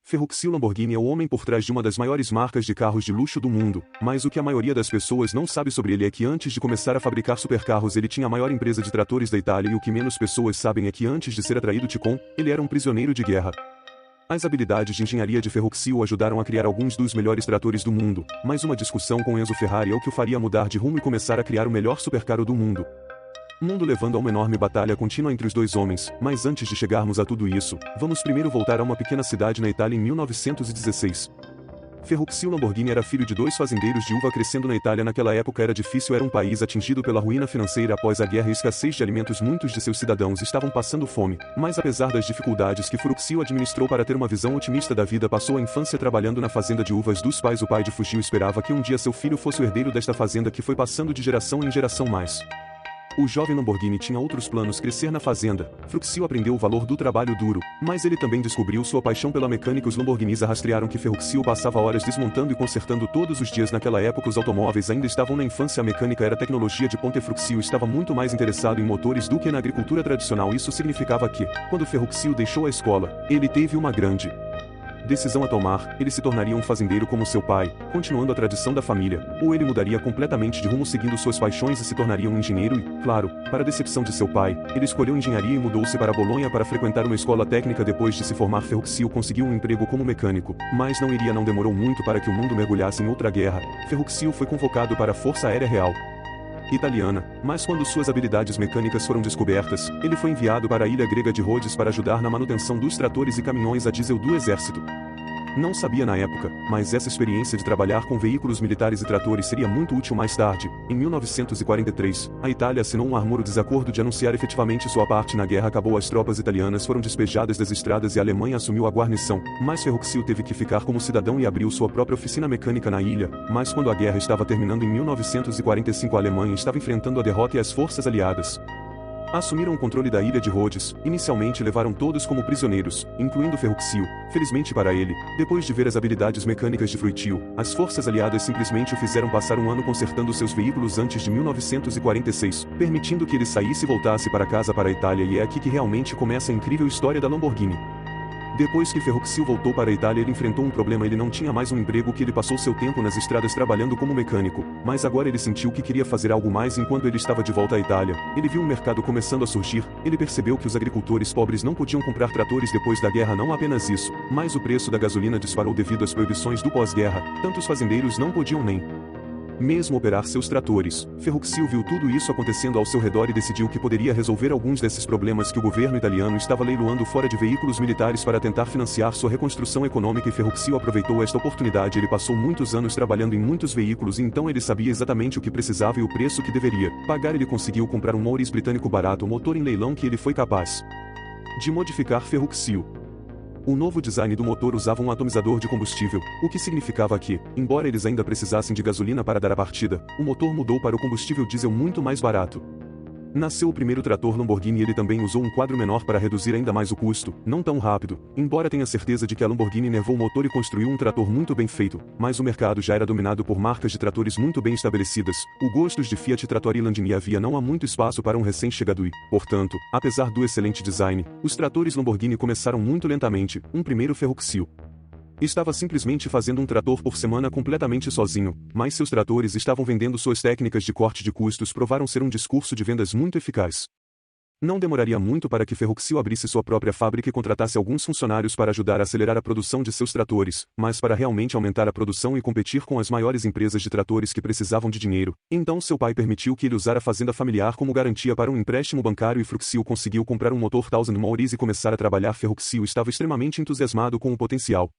Ferruccio Lamborghini é o homem por trás de uma das maiores marcas de carros de luxo do mundo, mas o que a maioria das pessoas não sabe sobre ele é que antes de começar a fabricar supercarros ele tinha a maior empresa de tratores da Itália, e o que menos pessoas sabem é que antes de ser atraído Ticon, ele era um prisioneiro de guerra. As habilidades de engenharia de Ferruccio ajudaram a criar alguns dos melhores tratores do mundo, mas uma discussão com Enzo Ferrari é o que o faria mudar de rumo e começar a criar o melhor supercarro do mundo. Mundo levando a uma enorme batalha contínua entre os dois homens, mas antes de chegarmos a tudo isso, vamos primeiro voltar a uma pequena cidade na Itália em 1916. Ferruccio Lamborghini era filho de dois fazendeiros de uva. Crescendo na Itália naquela época era difícil, era um país atingido pela ruína financeira após a guerra e escassez de alimentos. Muitos de seus cidadãos estavam passando fome, mas apesar das dificuldades que Ferruccio administrou para ter uma visão otimista da vida, passou a infância trabalhando na fazenda de uvas dos pais. O pai de Fugio esperava que um dia seu filho fosse o herdeiro desta fazenda que foi passando de geração em geração. Mas o jovem Lamborghini tinha outros planos: crescer na fazenda. Ferruccio aprendeu o valor do trabalho duro, mas ele também descobriu sua paixão pela mecânica. Os Lamborghinis rastrearam que Ferruccio passava horas desmontando e consertando todos os dias. Naquela época os automóveis ainda estavam na infância, a mecânica era tecnologia de ponta e Ferruccio estava muito mais interessado em motores do que na agricultura tradicional. Isso significava que, quando Ferruccio deixou a escola, ele teve uma grande decisão a tomar: ele se tornaria um fazendeiro como seu pai, continuando a tradição da família, ou ele mudaria completamente de rumo seguindo suas paixões e se tornaria um engenheiro. E, claro, para a decepção de seu pai, ele escolheu engenharia e mudou-se para Bolonha para frequentar uma escola técnica. Depois de se formar, Ferruccio conseguiu um emprego como mecânico, mas não demorou muito para que o mundo mergulhasse em outra guerra. Ferruccio foi convocado para a Força Aérea Real Italiana, mas quando suas habilidades mecânicas foram descobertas, ele foi enviado para a ilha grega de Rhodes para ajudar na manutenção dos tratores e caminhões a diesel do exército. Não sabia na época, mas essa experiência de trabalhar com veículos militares e tratores seria muito útil mais tarde. Em 1943, a Itália assinou um armoro desacordo de anunciar efetivamente sua parte na guerra. Acabou, as tropas italianas foram despejadas das estradas e a Alemanha assumiu a guarnição, mas Ferruccio teve que ficar como cidadão e abriu sua própria oficina mecânica na ilha. Mas quando a guerra estava terminando em 1945, a Alemanha estava enfrentando a derrota e as forças aliadas assumiram o controle da ilha de Rhodes. Inicialmente levaram todos como prisioneiros, incluindo Ferruccio. Felizmente para ele, depois de ver as habilidades mecânicas de Ferruccio, as forças aliadas simplesmente o fizeram passar um ano consertando seus veículos antes de 1946, permitindo que ele saísse e voltasse para casa, para a Itália. E é aqui que realmente começa a incrível história da Lamborghini. Depois que Ferruccio voltou para a Itália, ele enfrentou um problema: ele não tinha mais um emprego. Que ele passou seu tempo nas estradas trabalhando como mecânico, mas agora ele sentiu que queria fazer algo mais. Enquanto ele estava de volta à Itália, ele viu um mercado começando a surgir. Ele percebeu que os agricultores pobres não podiam comprar tratores depois da guerra. Não apenas isso, mas o preço da gasolina disparou devido às proibições do pós-guerra. Tantos fazendeiros não podiam nem mesmo operar seus tratores. Ferruccio viu tudo isso acontecendo ao seu redor e decidiu que poderia resolver alguns desses problemas que o governo italiano estava leiloando fora de veículos militares para tentar financiar sua reconstrução econômica, e Ferruccio aproveitou esta oportunidade. Ele passou muitos anos trabalhando em muitos veículos e então ele sabia exatamente o que precisava e o preço que deveria pagar. Ele conseguiu comprar um Morris britânico barato, um motor em leilão que ele foi capaz de modificar. Ferruccio, o novo design do motor usava um atomizador de combustível, o que significava que, embora eles ainda precisassem de gasolina para dar a partida, o motor mudou para o combustível diesel muito mais barato. Nasceu o primeiro trator Lamborghini. Ele também usou um quadro menor para reduzir ainda mais o custo, não tão rápido, embora tenha certeza de que a Lamborghini nervou o motor e construiu um trator muito bem feito, mas o mercado já era dominado por marcas de tratores muito bem estabelecidas. O gostos de Fiat, Trattori e Landini. Havia não há muito espaço para um recém-chegado e, portanto, apesar do excelente design, os tratores Lamborghini começaram muito lentamente. Um primeiro Ferruccio estava simplesmente fazendo um trator por semana completamente sozinho, mas seus tratores estavam vendendo. Suas técnicas de corte de custos provaram ser um discurso de vendas muito eficaz. Não demoraria muito para que Ferruccio abrisse sua própria fábrica e contratasse alguns funcionários para ajudar a acelerar a produção de seus tratores, mas para realmente aumentar a produção e competir com as maiores empresas de tratores que precisavam de dinheiro. Então seu pai permitiu que ele usara a fazenda familiar como garantia para um empréstimo bancário, e Ferruccio conseguiu comprar um motor 1000 Morris e começar a trabalhar. Ferruccio estava extremamente entusiasmado com o potencial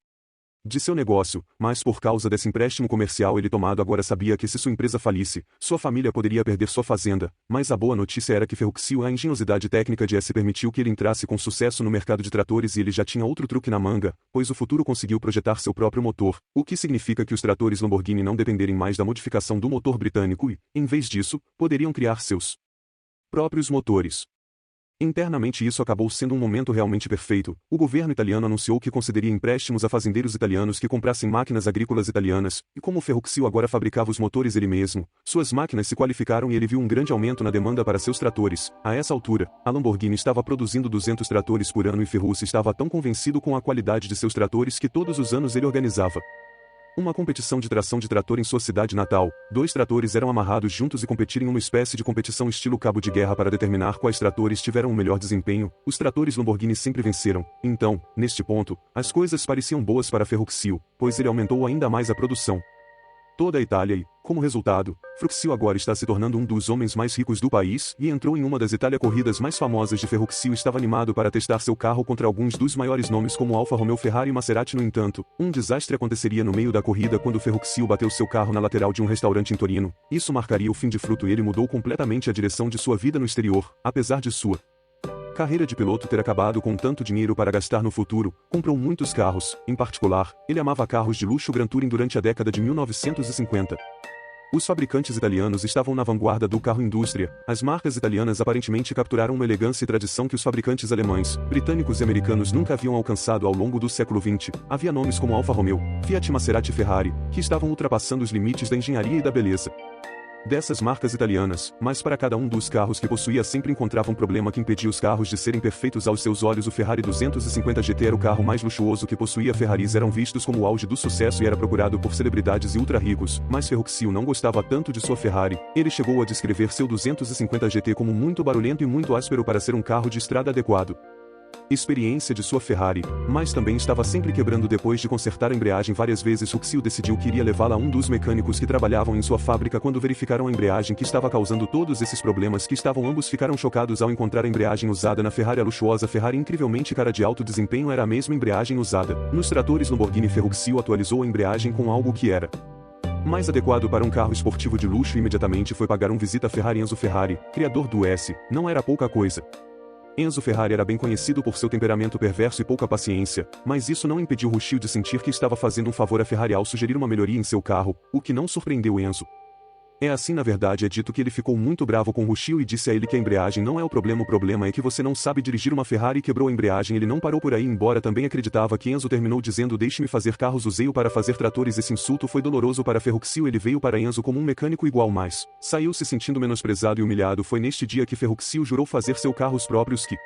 de seu negócio, mas por causa desse empréstimo comercial ele tomado agora sabia que se sua empresa falisse, sua família poderia perder sua fazenda. Mas a boa notícia era que Ferruccio, a engenhosidade técnica de S permitiu que ele entrasse com sucesso no mercado de tratores, e ele já tinha outro truque na manga, pois o futuro conseguiu projetar seu próprio motor, o que significa que os tratores Lamborghini não dependerem mais da modificação do motor britânico e, em vez disso, poderiam criar seus próprios motores. Internamente isso acabou sendo um momento realmente perfeito. O governo italiano anunciou que concederia empréstimos a fazendeiros italianos que comprassem máquinas agrícolas italianas, e como o Ferroxil agora fabricava os motores ele mesmo, suas máquinas se qualificaram e ele viu um grande aumento na demanda para seus tratores. A essa altura, a Lamborghini estava produzindo 200 tratores por ano e Ferrucci estava tão convencido com a qualidade de seus tratores que todos os anos ele organizava uma competição de tração de trator em sua cidade natal. 2 tratores eram amarrados juntos e competiram em uma espécie de competição estilo cabo de guerra para determinar quais tratores tiveram o melhor desempenho. Os tratores Lamborghini sempre venceram. Então, neste ponto, as coisas pareciam boas para Ferruccio, pois ele aumentou ainda mais a produção. Toda a Itália e, como resultado, Ferruccio agora está se tornando um dos homens mais ricos do país e entrou em uma das Itália corridas mais famosas de Ferruccio. Estava animado para testar seu carro contra alguns dos maiores nomes como Alfa Romeo, Ferrari e Maserati. No entanto, um desastre aconteceria no meio da corrida quando Ferruccio bateu seu carro na lateral de um restaurante em Torino. Isso marcaria o fim de fruto e ele mudou completamente a direção de sua vida no exterior. Apesar de sua carreira de piloto ter acabado com tanto dinheiro para gastar no futuro, comprou muitos carros. Em particular, ele amava carros de luxo Grand Touring durante a década de 1950. Os fabricantes italianos estavam na vanguarda do carro indústria. As marcas italianas aparentemente capturaram uma elegância e tradição que os fabricantes alemães, britânicos e americanos nunca haviam alcançado ao longo do século XX. Havia nomes como Alfa Romeo, Fiat, Maserati e Ferrari, que estavam ultrapassando os limites da engenharia e da beleza dessas marcas italianas, mas para cada um dos carros que possuía sempre encontrava um problema que impedia os carros de serem perfeitos aos seus olhos. O Ferrari 250 GT era o carro mais luxuoso que possuía. Ferraris eram vistos como o auge do sucesso e era procurado por celebridades e ultra-ricos, mas Ferruccio não gostava tanto de sua Ferrari. Ele chegou a descrever seu 250 GT como muito barulhento e muito áspero para ser um carro de estrada adequado. Experiência de sua Ferrari, mas também estava sempre quebrando. Depois de consertar a embreagem várias vezes, Ferruccio decidiu que iria levá-la a um dos mecânicos que trabalhavam em sua fábrica. Quando verificaram a embreagem que estava causando todos esses problemas ambos ficaram chocados ao encontrar a embreagem usada na Ferrari. A luxuosa Ferrari incrivelmente cara de alto desempenho era a mesma embreagem usada nos tratores Lamborghini. Ferruccio atualizou a embreagem com algo que era mais adequado para um carro esportivo de luxo e imediatamente foi pagar uma visita a Ferrari. Enzo Ferrari, criador do S, não era pouca coisa. Enzo Ferrari era bem conhecido por seu temperamento perverso e pouca paciência, mas isso não impediu Ruscio de sentir que estava fazendo um favor a Ferrari ao sugerir uma melhoria em seu carro, o que não surpreendeu Enzo. É assim, na verdade, é dito que ele ficou muito bravo com Ruscio e disse a ele que a embreagem não é o problema é que você não sabe dirigir uma Ferrari e quebrou a embreagem. Ele não parou por aí, embora também acreditava que Enzo terminou dizendo: deixe-me fazer carros, usei-o para fazer tratores. Esse insulto foi doloroso para Ferruccio. Ele veio para Enzo como um mecânico igual, mas saiu se sentindo menosprezado e humilhado. Foi neste dia que Ferruccio jurou fazer seus carros próprios que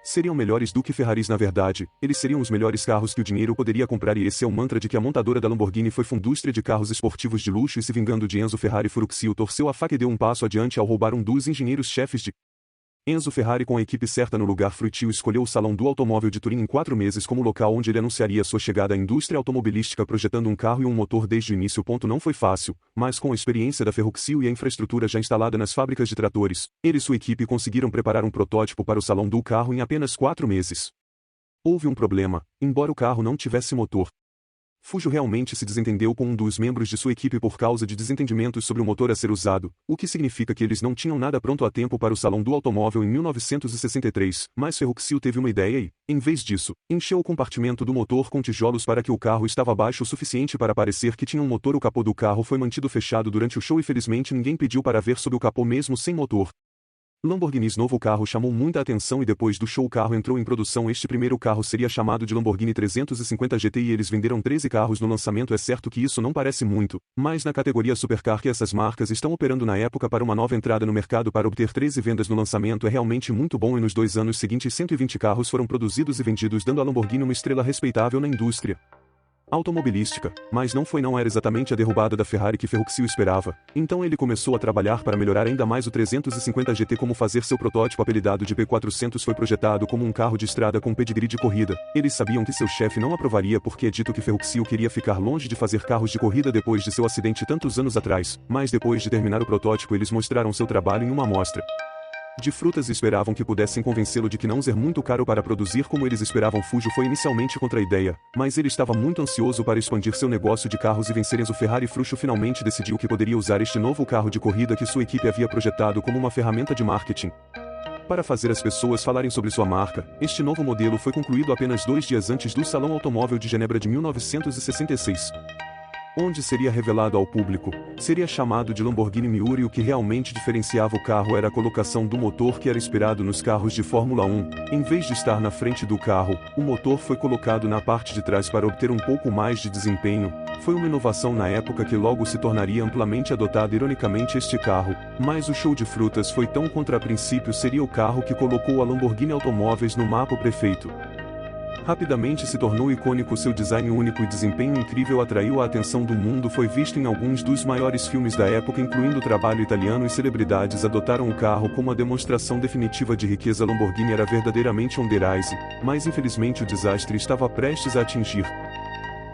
seriam melhores do que Ferraris. Na verdade, eles seriam os melhores carros que o dinheiro poderia comprar, e esse é o mantra de que a montadora da Lamborghini foi indústria de carros esportivos de luxo. E se vingando de Enzo Ferrari, Ferruccio torceu a faca e deu um passo adiante ao roubar um dos engenheiros-chefes de Enzo Ferrari. Com a equipe certa no lugar, Ferruccio escolheu o Salão do Automóvel de Turim em 4 meses como local onde ele anunciaria sua chegada à indústria automobilística, projetando um carro e um motor desde o início. Não foi fácil, mas com a experiência da Ferruccio e a infraestrutura já instalada nas fábricas de tratores, ele e sua equipe conseguiram preparar um protótipo para o Salão do Carro em apenas 4 meses. Houve um problema, embora o carro não tivesse motor. Fujo realmente se desentendeu com um dos membros de sua equipe por causa de desentendimentos sobre o motor a ser usado, o que significa que eles não tinham nada pronto a tempo para o Salão do Automóvel em 1963, mas Ferruccio teve uma ideia e, em vez disso, encheu o compartimento do motor com tijolos para que o carro estava baixo o suficiente para parecer que tinha um motor. O capô do carro foi mantido fechado durante o show e felizmente ninguém pediu para ver sob o capô mesmo sem motor. Lamborghini's novo carro chamou muita atenção e depois do show o carro entrou em produção. Este primeiro carro seria chamado de Lamborghini 350 GT e eles venderam 13 carros no lançamento. É certo que isso não parece muito, mas na categoria supercar que essas marcas estão operando na época para uma nova entrada no mercado, para obter 13 vendas no lançamento é realmente muito bom. E nos 2 anos seguintes 120 carros foram produzidos e vendidos, dando à Lamborghini uma estrela respeitável na indústria automobilística, mas não era exatamente a derrubada da Ferrari que Ferruccio esperava. Então ele começou a trabalhar para melhorar ainda mais o 350 GT. Como fazer seu protótipo apelidado de P400 foi projetado como um carro de estrada com pedigree de corrida. Eles sabiam que seu chefe não aprovaria porque é dito que Ferruccio queria ficar longe de fazer carros de corrida depois de seu acidente tantos anos atrás, mas depois de terminar o protótipo eles mostraram seu trabalho em uma amostra de frutas e esperavam que pudessem convencê-lo de que não ser muito caro para produzir como eles esperavam. Fujo foi inicialmente contra a ideia, mas ele estava muito ansioso para expandir seu negócio de carros e vencer Enzo Ferrari. Fujo finalmente decidiu que poderia usar este novo carro de corrida que sua equipe havia projetado como uma ferramenta de marketing para fazer as pessoas falarem sobre sua marca. Este novo modelo foi concluído apenas 2 dias antes do Salão Automóvel de Genebra de 1966. onde seria revelado ao público, seria chamado de Lamborghini Miura, e o que realmente diferenciava o carro era a colocação do motor, que era inspirado nos carros de Fórmula 1. Em vez de estar na frente do carro, o motor foi colocado na parte de trás para obter um pouco mais de desempenho. Foi uma inovação na época que logo se tornaria amplamente adotada. Ironicamente, este carro, mas o show de frutas foi tão contra a princípio, seria o carro que colocou a Lamborghini Automóveis no mapa perfeito. Rapidamente se tornou icônico, seu design único e desempenho incrível atraiu a atenção do mundo. Foi visto em alguns dos maiores filmes da época, incluindo o trabalho italiano, e celebridades adotaram o carro como a demonstração definitiva de riqueza. Lamborghini era verdadeiramente on the rise, mas infelizmente o desastre estava prestes a atingir.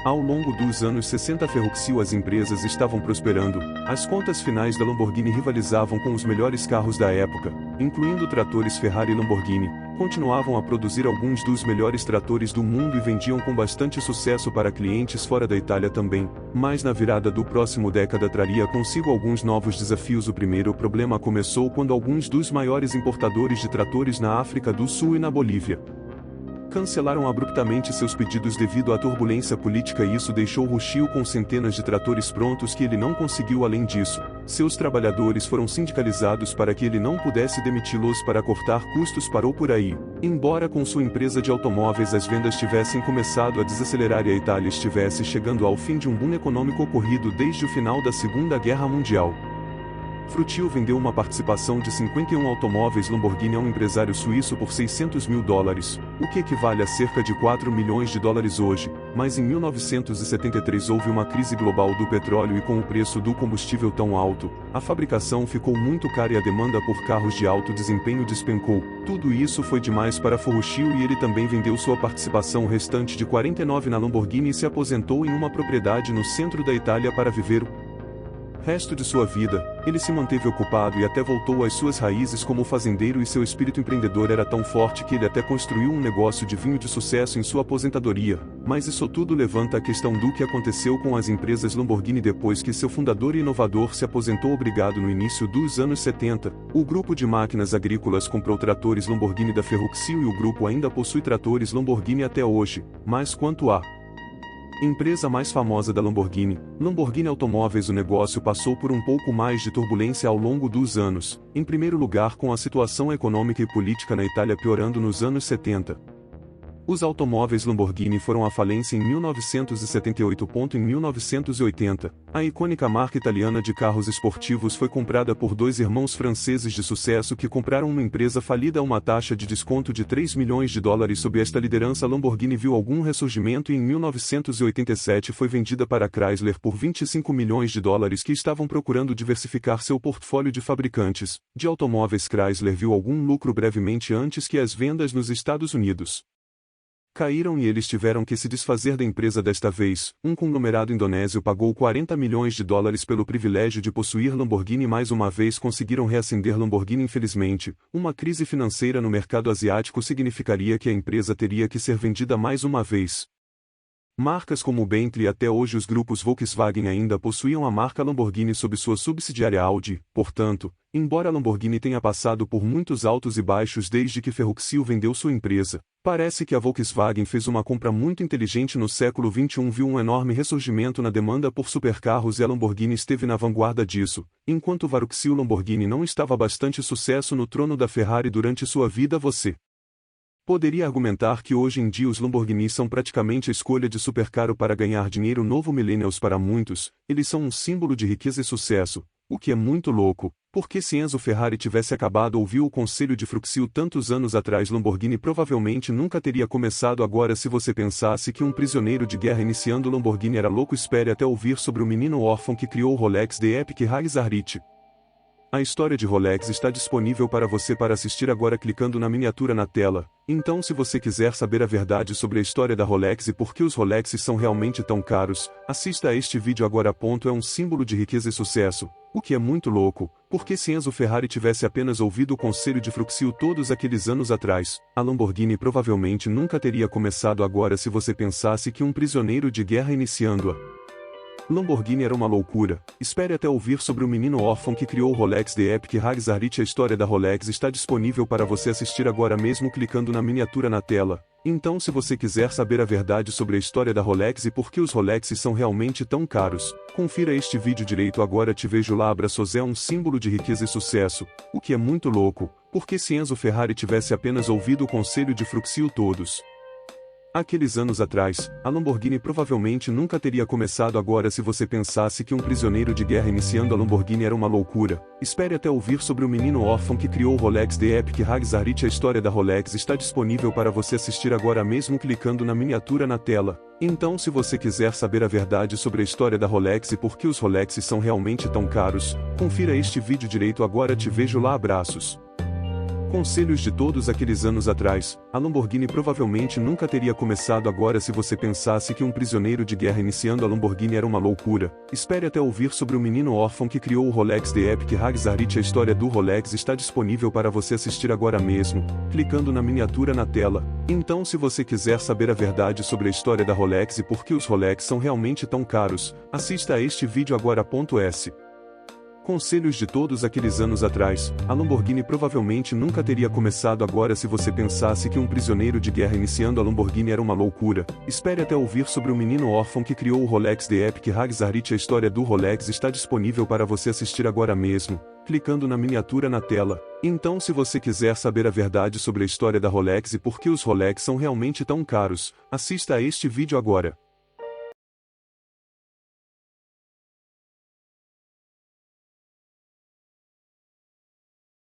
Ao longo dos anos 60, a Ferruccio, as empresas estavam prosperando, as contas finais da Lamborghini rivalizavam com os melhores carros da época, incluindo tratores Ferrari e Lamborghini. Continuavam a produzir alguns dos melhores tratores do mundo e vendiam com bastante sucesso para clientes fora da Itália também, mas na virada do próximo década traria consigo alguns novos desafios. O primeiro problema começou quando alguns dos maiores importadores de tratores na África do Sul e na Bolívia cancelaram abruptamente seus pedidos devido à turbulência política, e isso deixou Ruscio com centenas de tratores prontos que ele não conseguiu. Além disso, seus trabalhadores foram sindicalizados para que ele não pudesse demiti-los para cortar custos. Parou por aí. Embora com sua empresa de automóveis as vendas tivessem começado a desacelerar e a Itália estivesse chegando ao fim de um boom econômico ocorrido desde o final da Segunda Guerra Mundial, Ferruccio vendeu uma participação de 51 automóveis Lamborghini a um empresário suíço por $600 mil, o que equivale a cerca de $4 milhões hoje, mas em 1973 houve uma crise global do petróleo, e com o preço do combustível tão alto, a fabricação ficou muito cara e a demanda por carros de alto desempenho despencou. Tudo isso foi demais para Ferruccio e ele também vendeu sua participação restante de 49 na Lamborghini e se aposentou em uma propriedade no centro da Itália para viver o resto de sua vida. Ele se manteve ocupado e até voltou às suas raízes como fazendeiro, e seu espírito empreendedor era tão forte que ele até construiu um negócio de vinho de sucesso em sua aposentadoria. Mas isso tudo levanta a questão do que aconteceu com as empresas Lamborghini depois que seu fundador e inovador se aposentou. Obrigado. No início dos anos 70, o grupo de máquinas agrícolas comprou tratores Lamborghini da Ferruccio e o grupo ainda possui tratores Lamborghini até hoje. Mas quanto à empresa mais famosa da Lamborghini, Lamborghini Automóveis, o negócio passou por um pouco mais de turbulência ao longo dos anos. Em primeiro lugar, com a situação econômica e política na Itália piorando nos anos 70. Os automóveis Lamborghini foram à falência em 1978. Em 1980, a icônica marca italiana de carros esportivos foi comprada por dois irmãos franceses de sucesso que compraram uma empresa falida a uma taxa de desconto de $3 milhões. Sob esta liderança, a Lamborghini viu algum ressurgimento e em 1987 foi vendida para Chrysler por $25 milhões, que estavam procurando diversificar seu portfólio de fabricantes de automóveis. Chrysler viu algum lucro brevemente antes que as vendas nos Estados Unidos caíram e eles tiveram que se desfazer da empresa. Desta vez, um conglomerado indonésio pagou $40 milhões pelo privilégio de possuir Lamborghini. Mais uma vez conseguiram reacender Lamborghini. Infelizmente, uma crise financeira no mercado asiático significaria que a empresa teria que ser vendida mais uma vez. Marcas como Bentley, até hoje os grupos Volkswagen ainda possuíam a marca Lamborghini sob sua subsidiária Audi. Portanto, embora a Lamborghini tenha passado por muitos altos e baixos desde que Ferruccio vendeu sua empresa, parece que a Volkswagen fez uma compra muito inteligente. No século XXI viu um enorme ressurgimento na demanda por supercarros e a Lamborghini esteve na vanguarda disso, enquanto Ferruccio Lamborghini não estava bastante sucesso no trono da Ferrari durante sua vida. Você poderia argumentar que hoje em dia os Lamborghini são praticamente a escolha de supercarro para ganhar dinheiro. Novo millennials, para muitos, eles são um símbolo de riqueza e sucesso, o que é muito louco, porque se Enzo Ferrari tivesse acabado ou viu o conselho de Ferruccio tantos anos atrás, Lamborghini provavelmente nunca teria começado. Agora, se você pensasse que um prisioneiro de guerra iniciando Lamborghini era louco, espere até ouvir sobre o menino órfão que criou o Rolex The Epic Harizarrit. A história de Rolex está disponível para você para assistir agora clicando na miniatura na tela. Então, se você quiser saber a verdade sobre a história da Rolex e por que os Rolexes são realmente tão caros, assista a este vídeo agora. É um símbolo de riqueza e sucesso, o que é muito louco, porque se Enzo Ferrari tivesse apenas ouvido o conselho de Ferruccio todos aqueles anos atrás, a Lamborghini provavelmente nunca teria começado. Agora, se você pensasse que um prisioneiro de guerra iniciando a Lamborghini era uma loucura. Espere até ouvir sobre o menino órfão que criou o Rolex The Epic Hagsarite. A história da Rolex está disponível para você assistir agora mesmo clicando na miniatura na tela. Então, se você quiser saber a verdade sobre a história da Rolex e por que os Rolexes são realmente tão caros, confira este vídeo direito agora. Te vejo lá. Abraços é um símbolo de riqueza e sucesso, o que é muito louco, porque se Enzo Ferrari tivesse apenas ouvido o conselho de Fruxio todos aqueles anos atrás, a Lamborghini provavelmente nunca teria começado agora. Se você pensasse que um prisioneiro de guerra iniciando a Lamborghini era uma loucura, espere até ouvir sobre o menino órfão que criou o Rolex The Epic Hagsarite. A história da Rolex está disponível para você assistir agora mesmo clicando na miniatura na tela. Então, se você quiser saber a verdade sobre a história da Rolex e por que os Rolexes são realmente tão caros, confira este vídeo direito agora. Te vejo lá. Abraços. Conselhos de todos aqueles anos atrás, a Lamborghini provavelmente nunca teria começado agora. Se você pensasse que um prisioneiro de guerra iniciando a Lamborghini era uma loucura, espere até ouvir sobre o menino órfão que criou o Rolex The Epic Hagsarite. A história do Rolex está disponível para você assistir agora mesmo, clicando na miniatura na tela. Então, se você quiser saber a verdade sobre a história da Rolex e por que os Rolex são realmente tão caros, assista a este vídeo agora. S. Conselhos de todos aqueles anos atrás, a Lamborghini provavelmente nunca teria começado agora. Se você pensasse que um prisioneiro de guerra iniciando a Lamborghini era uma loucura, espere até ouvir sobre o menino órfão que criou o Rolex The Epic Hagsarite. A história do Rolex está disponível para você assistir agora mesmo, clicando na miniatura na tela. Então, se você quiser saber a verdade sobre a história da Rolex e por que os Rolex são realmente tão caros, assista a este vídeo agora.